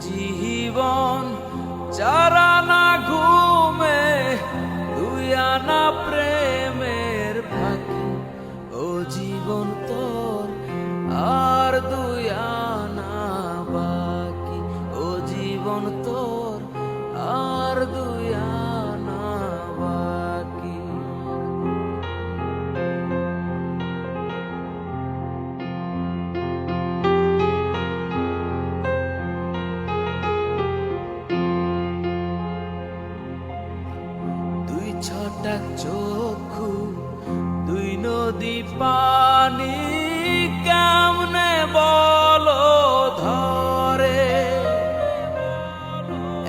জীবন চারানা ঘুমে দুই আনা প্রেমের ফাঁকি। ও জীবন তোর আর দুই আনা বাকি। ও জীবন তোর আর দুই আনা বাকি। দুই ছটাক চক্ষু দুই নদী পানি কেমনে বলো ধরে।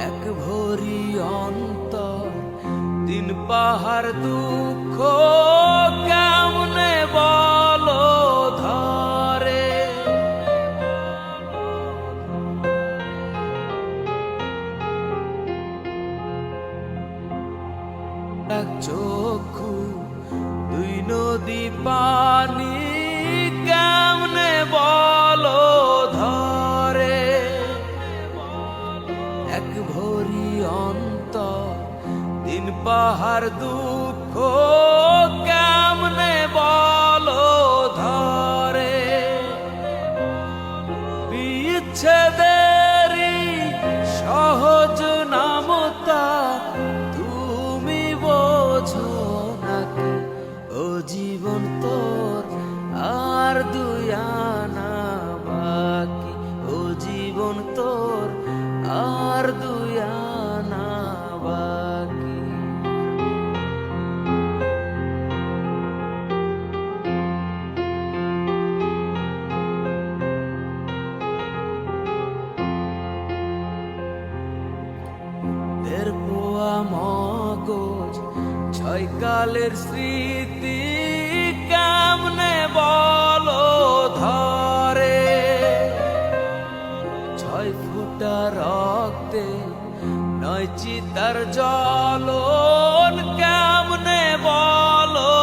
এক ভরি অন্তর দিন পাহাড় দুঃখ কেমনে বলো ধরে। এক চক্ষু দুই নদী পানি কেমনে বলো ধরে। এক ভরি অন্তর দিন পাহাড় দুঃখ কেমনে বলো ধরে। বিচ্ছেদেরই সহজ নামতা তুমি বোঝো নাকি। ও জীবন তোর আর দুই আনা বাকি। ও জীবন তোর আর দুই আনা বাকি। দের পোয়া মগজ ছয় কালের স্মৃতি কেমনে বলো ধরে। ছয় ফুটা রক্তে নয় চিতার জ্বলন কেমনে বলো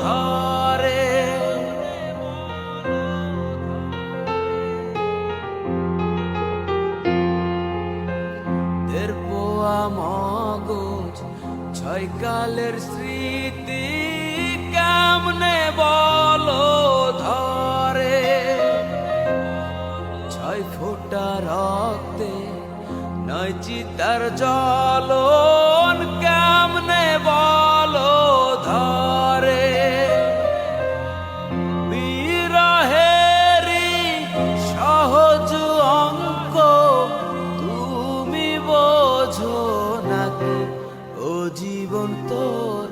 ধরে। দের পোয়া মগজ ছয় কালের স্মৃতি কেমনে বলো ধরে। ছয় ফোঁটা রক্তে নয় চিতার জ্বলন কেমনে বলো ধরে। বিরহেরই সহজ অঙ্ক তুমি বোঝো নাকি। ও জীবন তোর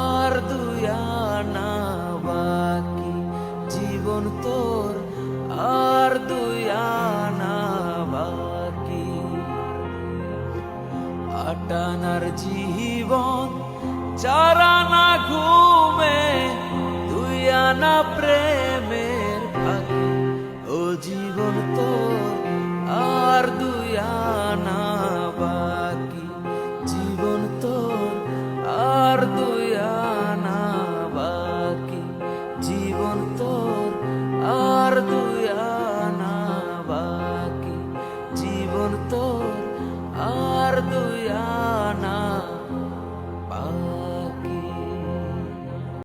আর দুই আনা বাকি। জীবন তোর আর দুই আনা বাকি। আটানার জীবন চারানা ঘুমে দুই আনা প্রেমের ফাঁকি। ও জীবন তোর আর দুই আনা বাকি। জীবন তোর আর দুই আনা বাকি। জীবন তোর